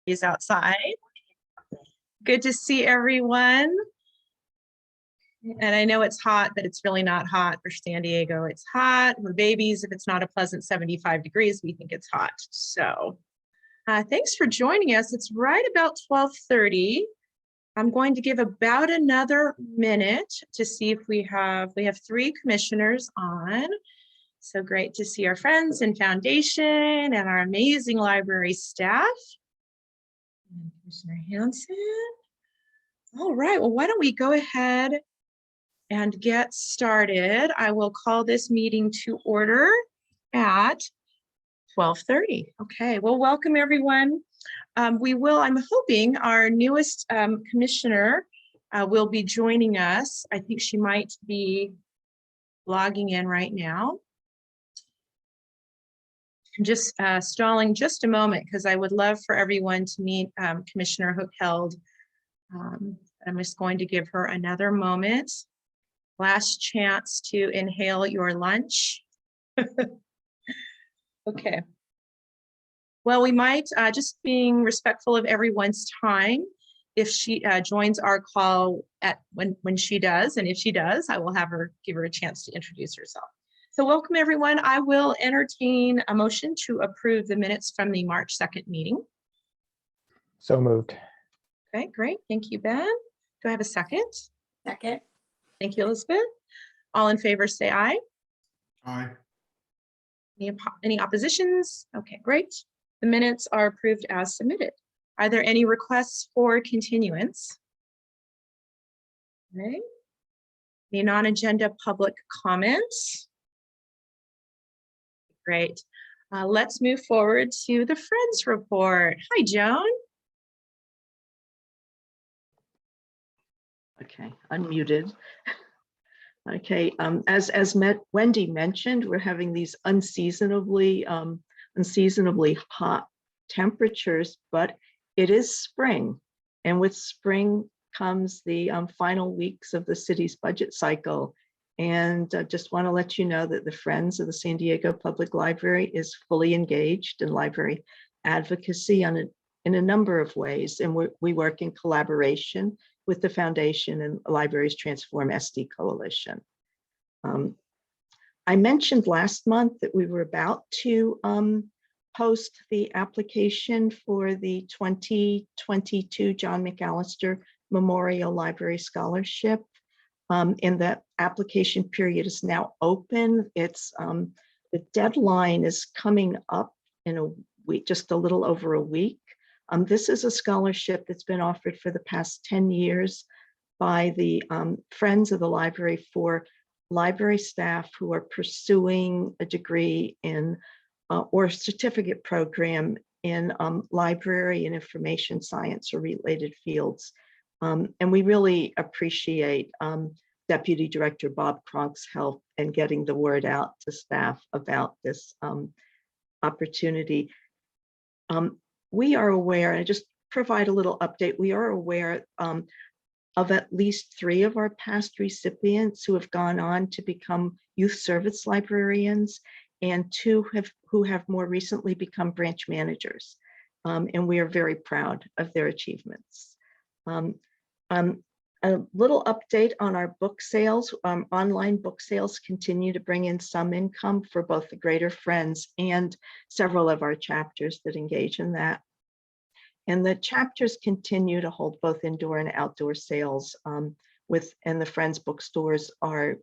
Is outside. Good to see everyone. And I know it's hot, but it's really not hot for San Diego. It's hot. We're babies. If it's not a pleasant 75 degrees, we think it's hot. So thanks for joining us. It's right about 12:30. I'm going to give about another minute to see if we have 3 commissioners on. So great to see our friends in Foundation and our amazing library staff. And Commissioner Hanson. All right, well, why don't we go ahead and get started. I will call this meeting to order at 12:30. Okay, well, welcome everyone. I'm hoping our newest commissioner will be joining us. I think she might be logging in right now. I'm just stalling just a moment because I would love for everyone to meet Commissioner Hookheld. I'm just going to give her another moment. Last chance to inhale your lunch. Okay. Well, we might, just being respectful of everyone's time, if she joins our call when she does, and if she does, I will give her a chance to introduce herself. So welcome everyone. I will entertain a motion to approve the minutes from the March 2nd meeting. So moved. Okay, great. Thank you, Ben. Do I have a second? Second. Thank you, Elizabeth. All in favor, say aye. Aye. Any oppositions? Okay, great. The minutes are approved as submitted. Are there any requests for continuance? Okay. Any non-agenda public comments? Great. Let's move forward to the Friends report. Hi, Joan. Okay, unmuted. Okay, as Wendy mentioned, we're having these unseasonably hot temperatures, but it is spring, and with spring comes the final weeks of the city's budget cycle. And just want to let you know that the Friends of the San Diego Public Library is fully engaged in library advocacy in a number of ways, and we work in collaboration with the Foundation and Libraries Transform SD Coalition. I mentioned last month that we were about to post the application for the 2022 John Mcallister Memorial Library Scholarship. And that application period is now open. It's the deadline is coming up in a week, just a little over a week. This is a scholarship that's been offered for the past 10 years by the Friends of the Library for library staff who are pursuing a degree in or certificate program in library and information science or related fields. And we really appreciate Deputy Director Bob Cronk's help in getting the word out to staff about this opportunity. We are aware, and I just provide a little update, we are aware of at least 3 of our past recipients who have gone on to become youth service librarians, and 2 who have more recently become branch managers. And we are very proud of their achievements. A little update on our book sales. Online book sales continue to bring in some income for both the Greater Friends and several of our chapters that engage in that. And the chapters continue to hold both indoor and outdoor sales and the Friends bookstores are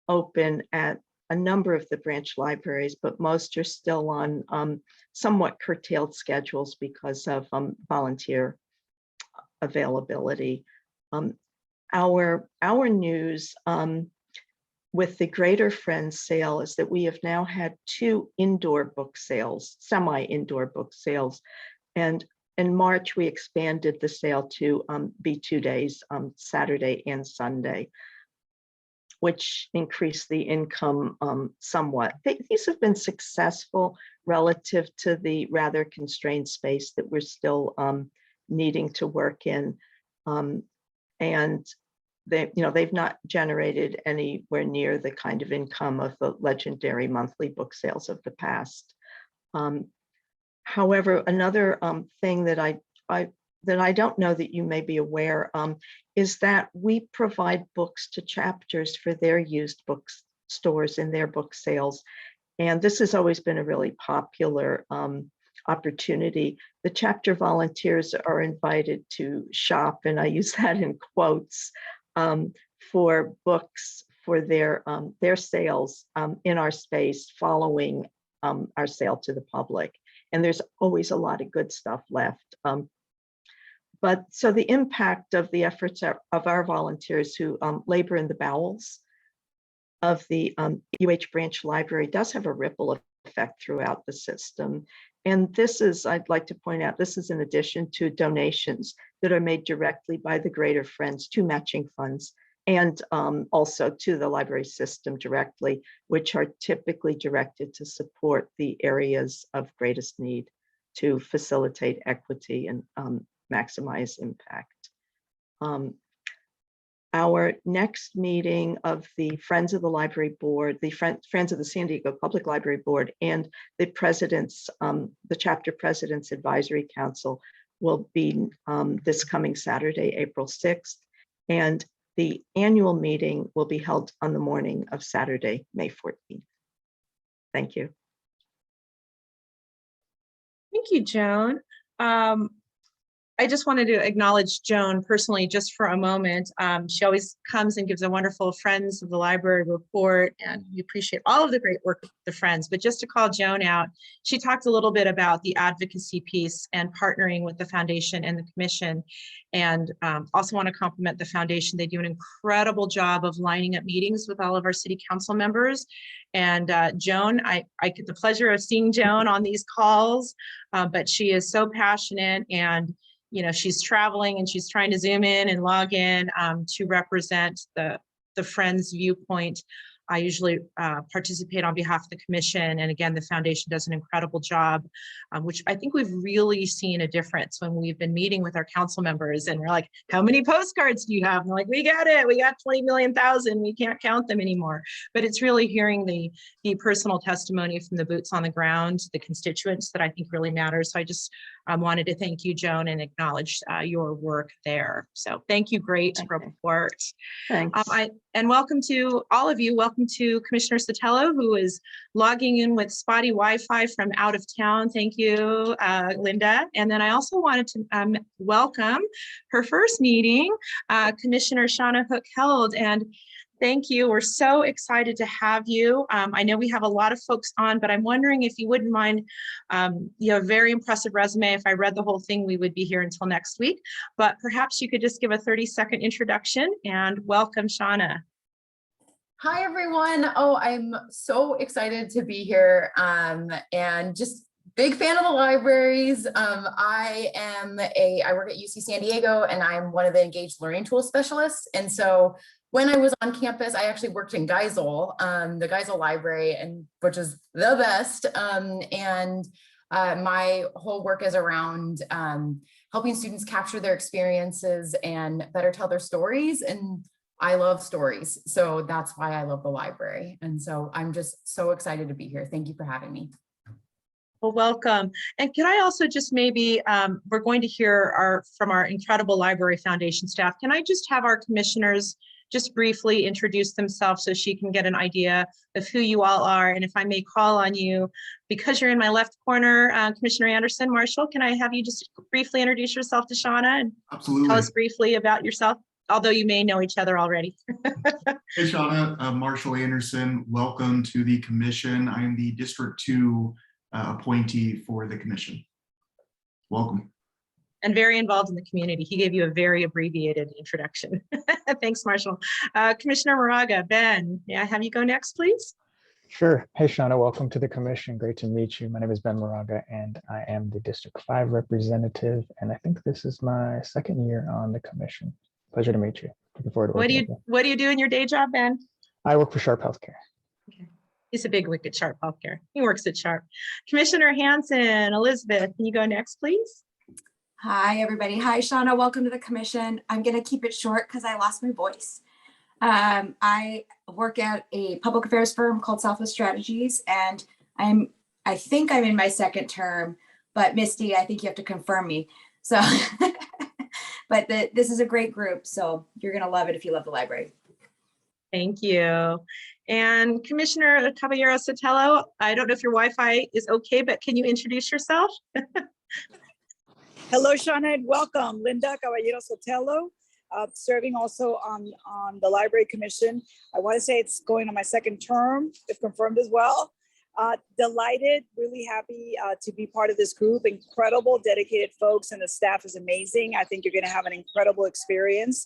open at a number of the branch libraries, but most are still on somewhat curtailed schedules because of volunteer availability. Our news with the Greater Friends sale is that we have now had 2 indoor book sales, semi-indoor book sales. And in March, we expanded the sale to be 2 days, Saturday and Sunday, which increased the income somewhat. These have been successful relative to the rather constrained space that we're still needing to work in. And they've not generated anywhere near the kind of income of the legendary monthly book sales of the past. However, another thing that I that I don't know that you may be aware, is that we provide books to chapters for their used bookstores and their book sales. And this has always been a really popular opportunity. The chapter volunteers are invited to shop, and I use that in quotes, for books for their sales in our space following our sale to the public. And there's always a lot of good stuff left. But so the impact of the efforts of our volunteers who labor in the bowels of the UH branch library does have a ripple effect throughout the system. And this is, I'd like to point out, this is in addition to donations that are made directly by the Greater Friends to matching funds, and also to the library system directly, which are typically directed to support the areas of greatest need to facilitate equity and maximize impact. Our next meeting of the Friends of the Library Board, the Friends of the San Diego Public Library Board, and the president's, the chapter president's advisory council will be this coming Saturday, April 6th. And the annual meeting will be held on the morning of Saturday, May 14th. Thank you. Thank you, Joan. I just wanted to acknowledge Joan personally just for a moment. She always comes and gives a wonderful Friends of the Library report, and we appreciate all of the great work of the Friends. But just to call Joan out, she talked a little bit about the advocacy piece and partnering with the foundation and the commission. And also want to compliment the foundation. They do an incredible job of lining up meetings with all of our city council members. And Joan, I get the pleasure of seeing Joan on these calls, but she is so passionate, and she's traveling and she's trying to zoom in and log in to represent the Friends viewpoint. I usually participate on behalf of the commission. And again, the foundation does an incredible job, which I think we've really seen a difference when we've been meeting with our council members and we're like, how many postcards do you have? And they're like, we got it. We got 20 million thousand. We can't count them anymore. But it's really hearing the personal testimony from the boots on the ground, the constituents, that I think really matters. So I just wanted to thank you, Joan, and acknowledge your work there. So thank you. Great report. Thanks. And welcome to all of you. Welcome to Commissioner Sotelo, who is logging in with spotty Wi-Fi from out of town. Thank you, Linda. And then I also wanted to welcome her first meeting, Commissioner Shauna Hook-Held. And thank you. We're so excited to have you. I know we have a lot of folks on, but I'm wondering if you wouldn't mind, you have a very impressive resume. If I read the whole thing, we would be here until next week, but perhaps you could just give a 30-second introduction, and welcome, Shauna. Hi, everyone. Oh, I'm so excited to be here, and just big fan of the libraries. I work at UC San Diego, and I'm one of the engaged learning tool specialists. And so when I was on campus, I actually worked in Geisel, the Geisel Library, which is the best. My whole work is around helping students capture their experiences and better tell their stories. And I love stories, so that's why I love the library. And so I'm just so excited to be here. Thank you for having me. Well, welcome. And can I also just maybe, we're going to hear from our incredible Library Foundation staff. Can I just have our commissioners just briefly introduce themselves so she can get an idea of who you all are? And if I may call on you, because you're in my left corner, Commissioner Anderson, Marshall, can I have you just briefly introduce yourself to Shauna and Absolutely. tell us briefly about yourself, although you may know each other already. Hey, Shauna, Marshall Anderson, welcome to the commission. I am the District 2 appointee for the commission. Welcome. And very involved in the community. He gave you a very abbreviated introduction. Thanks, Marshall. Commissioner Moraga, Ben, may I have you go next, please? Sure. Hey, Shauna, welcome to the commission. Great to meet you. My name is Ben Moraga, and I am the District 5 representative. And I think this is my second year on the commission. Pleasure to meet you. Looking forward to working with you. What do you do in your day job, Ben? I work for Sharp Healthcare. Okay. He's a big wig at Sharp Healthcare. He works at Sharp. Commissioner Hanson, Elizabeth, can you go next, please? Hi, everybody. Hi, Shauna. Welcome to the commission. I'm going to keep it short because I lost my voice. I work at a public affairs firm called Southwest Strategies, and I think I'm in my second term, but Misty, I think you have to confirm me. So, but this is a great group. So you're going to love it if you love the library. Thank you. And Commissioner Caballero Sotelo, I don't know if your Wi-Fi is okay, but can you introduce yourself? Hello, Shauna, and welcome. Linda Caballero Sotelo, serving also on the Library Commission. I want to say it's going on my second term, if confirmed as well. Delighted, really happy to be part of this group. Incredible, dedicated folks, and the staff is amazing. I think you're going to have an incredible experience.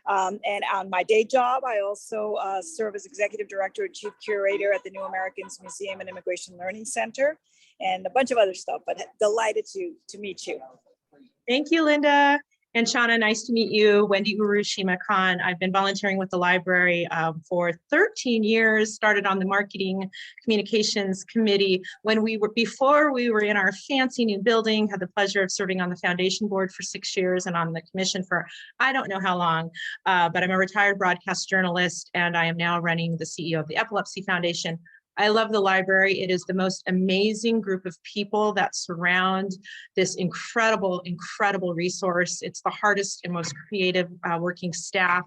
And on my day job, I also serve as Executive Director and Chief Curator at the New Americans Museum and Immigration Learning Center, and a bunch of other stuff, but delighted to meet you. Thank you, Linda. And Shauna, nice to meet you. Wendy Urushima Khan. I've been volunteering with the library for 13 years, started on the marketing communications committee before we were in our fancy new building, had the pleasure of serving on the foundation board for 6 years and on the commission for I don't know how long, but I'm a retired broadcast journalist and I am now running the CEO of the Epilepsy Foundation. I love the library. It is the most amazing group of people that surround this incredible, incredible resource. It's the hardest and most creative working staff,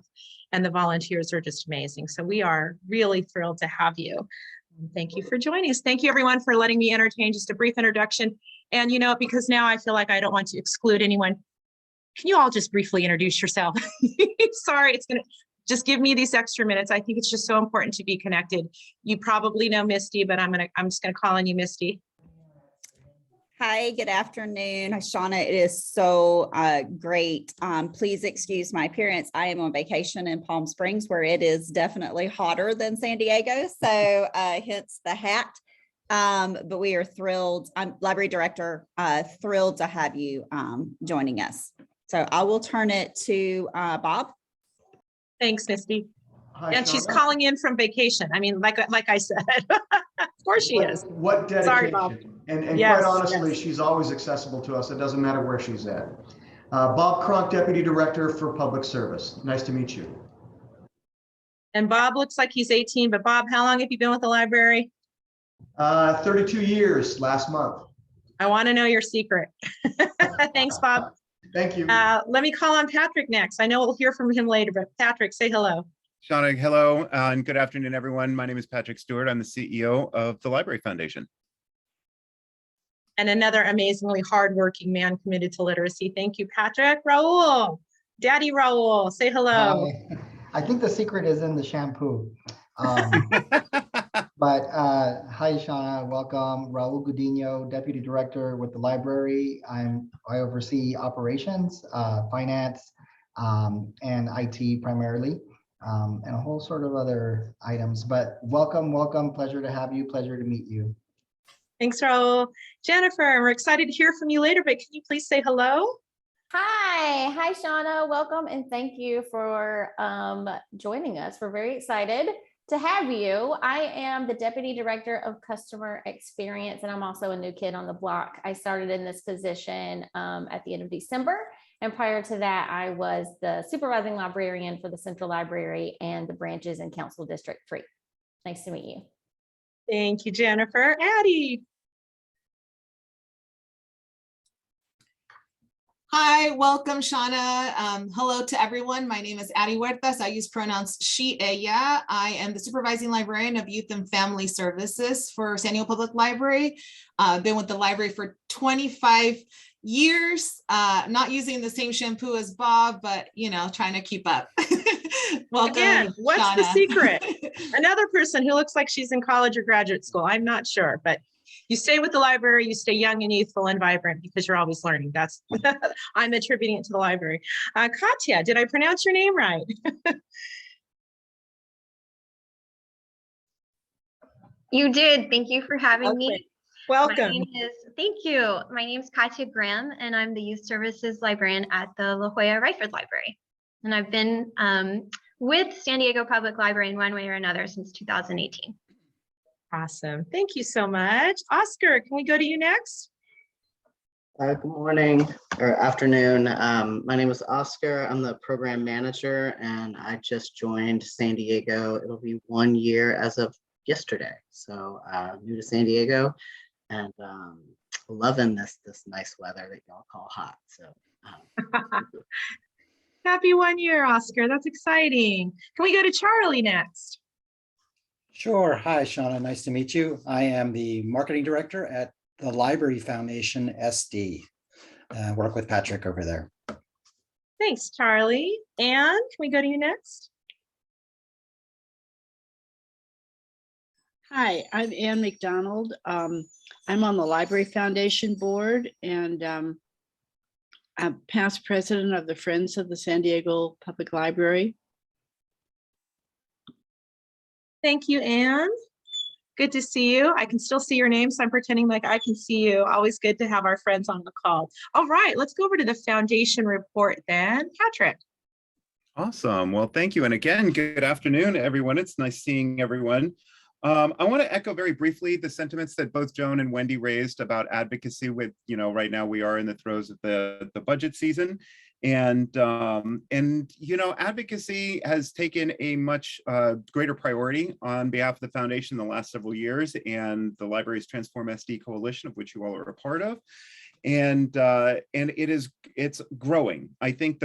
and the volunteers are just amazing. So we are really thrilled to have you. Thank you for joining us. Thank you everyone for letting me entertain just a brief introduction. And you know, because now I feel like I don't want to exclude anyone, can you all just briefly introduce yourself? Sorry, it's gonna, just give me these extra minutes. I think it's just so important to be connected. You probably know Misty, but I'm just gonna call on you, Misty. Hi, good afternoon. Shauna, it is so great. Please excuse my appearance. I am on vacation in Palm Springs where it is definitely hotter than San Diego. So hence the hat. But we are thrilled. I'm Library Director, thrilled to have you joining us. So I will turn it to Bob. Thanks, Misty. Hi, And she's Shauna. calling in from vacation. I mean, like I said, of course she is. What dedication. Sorry, Bob. And Yes, quite honestly, yes. she's always accessible to us. It doesn't matter where she's at. Bob Cronk, Deputy Director for Public Service. Nice to meet you. And Bob looks like he's 18, but Bob, how long have you been with the library? 32 years last month. I want to know your secret. Thanks, Bob. Thank you. Let me call on Patrick next. I know we'll hear from him later, but Patrick, say hello. Shauna, hello, and good afternoon, everyone. My name is Patrick Stewart. I'm the CEO of the Library Foundation. And another amazingly hardworking man committed to literacy. Thank you, Patrick. Raul, Daddy Raul, say hello. Hi. I think the secret is in the shampoo. But hi, Shauna, welcome. Raul Gudino, Deputy Director with the library. I oversee operations, finance, and IT primarily, and a whole sort of other items. But welcome, pleasure to have you, pleasure to meet you. Thanks, Raul. Jennifer, we're excited to hear from you later, but can you please say hello? Hi, Shauna, welcome and thank you for joining us. We're very excited to have you. I am the Deputy Director of Customer Experience, and I'm also a new kid on the block. I started in this position at the end of December, and prior to that, I was the Supervising Librarian for the Central Library and the branches in Council District 3. Nice to meet you. Thank you, Jennifer. Addie. Hi, welcome, Shauna. Hello to everyone. My name is Addie Huertas. I use pronouns she, ella. I am the Supervising Librarian of Youth and Family Services for Sanyo Public Library. I've been with the library for 25 years, not using the same shampoo as Bob, but you know, trying to keep up. Welcome, Again, what's Shauna. the secret? Another person who looks like she's in college or graduate school. I'm not sure, but you stay with the library, you stay young and youthful and vibrant because you're always learning. That's, I'm attributing it to the library. Katya, did I pronounce your name right? You did. Thank you for having me. Welcome. Thank you. My name is Katya Graham, and I'm the Youth Services Librarian at the La Jolla Ryford Library. And I've been with San Diego Public Library in one way or another since 2018. Awesome. Thank you so much. Oscar, can we go to you next? Good morning or afternoon. My name is Oscar. I'm the program manager and I just joined San Diego. It'll be 1 year as of yesterday. So new to San Diego and loving this nice weather that y'all call hot. So Happy 1 year, Oscar. That's exciting. Can we go to Charlie next? Sure. Hi, Shauna. Nice to meet you. I am the marketing director at the Library Foundation SD. Work with Patrick over there. Thanks, Charlie. Anne, can we go to you next? Hi, I'm Ann McDonald. I'm on the Library Foundation board, and I'm past president of the Friends of the San Diego Public Library. Thank you, Anne. Good to see you. I can still see your name, so I'm pretending like I can see you. Always good to have our friends on the call. All right, let's go over to the foundation report then. Patrick. Awesome. Well, thank you. And again, good afternoon, everyone. It's nice seeing everyone. I want to echo very briefly the sentiments that both Joan and Wendy raised about advocacy with, right now we are in the throes of the budget season. And advocacy has taken a much greater priority on behalf of the foundation in the last several years, and the Libraries Transform SD Coalition, of which you all are a part of. And it's growing. I think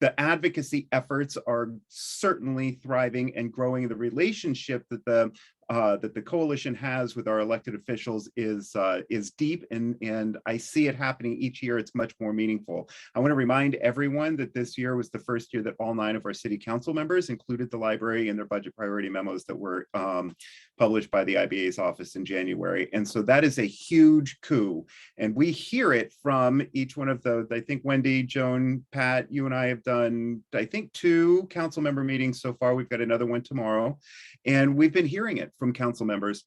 the advocacy efforts are certainly thriving and growing. The relationship that the coalition has with our elected officials is deep, and I see it happening each year. It's much more meaningful. I want to remind everyone that this year was the first year that all 9 of our city council members included the library in their budget priority memos that were published by the IBA's office in January. And so that is a huge coup. And we hear it from each one of those. I think Wendy, Joan, Pat, you and I have done, I think, 2 council member meetings so far. We've got another one tomorrow. And we've been hearing it from council members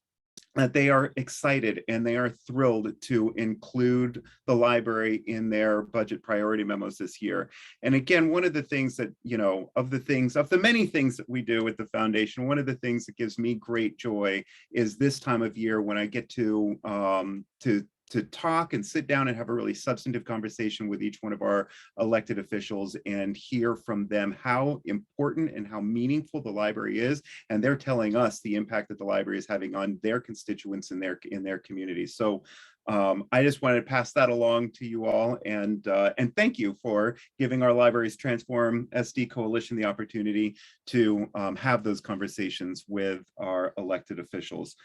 that they are excited and they are thrilled to include the library in their budget priority memos this year. And again, one of the things that, of the many things that we do with the foundation, one of the things that gives me great joy is this time of year when I get to talk and sit down and have a really substantive conversation with each one of our elected officials and hear from them how important and how meaningful the library is. And they're telling us the impact that the library is having on their constituents in their communities. So I just wanted to pass that along to you all, and thank you for giving our Libraries Transform SD Coalition the opportunity to have those conversations with our elected officials.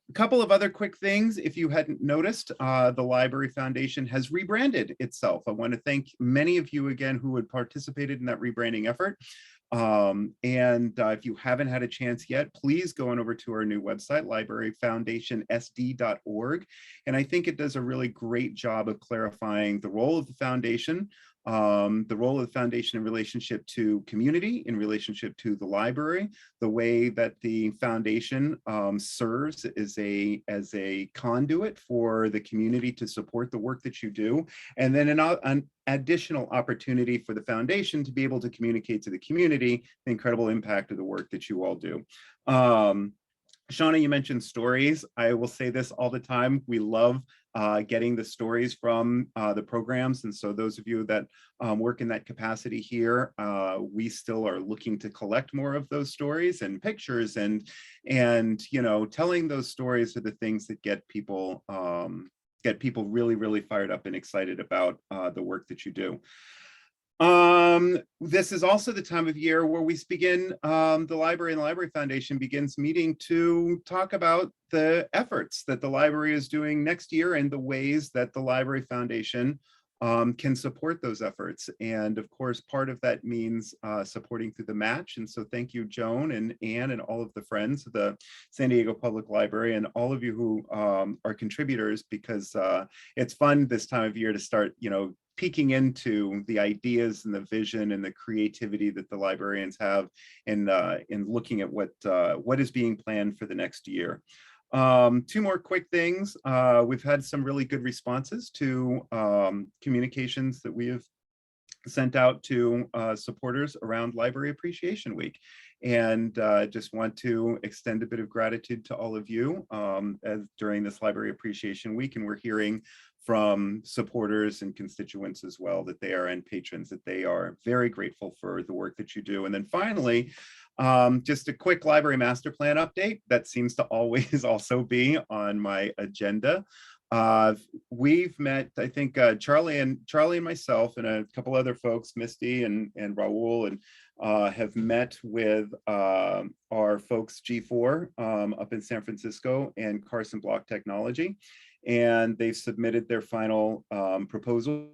A couple of other quick things. If you hadn't noticed, the Library Foundation has rebranded itself. I want to thank many of you again who had participated in that rebranding effort. If you haven't had a chance yet, please go on over to our new website, libraryfoundationsd.org. And I think it does a really great job of clarifying the role of the foundation, the role of the foundation in relationship to community, in relationship to the library, the way that the foundation serves as a conduit for the community to support the work that you do, and then an additional opportunity for the foundation to be able to communicate to the community the incredible impact of the work that you all do. Shauna, you mentioned stories. I will say this all the time. We love getting the stories from the programs. And so those of you that work in that capacity here, we still are looking to collect more of those stories and pictures, and telling those stories are the things that get people really, really fired up and excited about the work that you do. This is also the time of year where we begin, the Library and the Library Foundation begins meeting to talk about the efforts that the library is doing next year and the ways that the Library Foundation can support those efforts. And of course, part of that means supporting through the match. And so thank you, Joan and Anne and all of the friends of the San Diego Public Library and all of you who are contributors, because it's fun this time of year to start, peeking into the ideas and the vision and the creativity that the librarians have in looking at what is being planned for the next year. 2 more quick things. We've had some really good responses to communications that we have sent out to supporters around Library Appreciation Week. And just want to extend a bit of gratitude to all of you during this Library Appreciation Week. And we're hearing from supporters and constituents as well that they are, and patrons, that they are very grateful for the work that you do. And then finally, just a quick library master plan update that seems to always also be on my agenda. We've met, I think, Charlie and myself and a couple other folks, Misty and Raul, and have met with our folks G4 up in San Francisco and Carson Block Technology, and they've submitted their final proposal.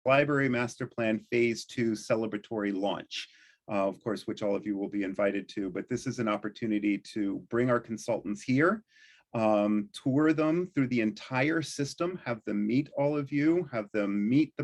Library Master Plan Phase 2 celebratory launch, of course, which all of you will be invited to, but this is an opportunity to bring our consultants here, tour them through the entire system, have them meet all of you, have them meet the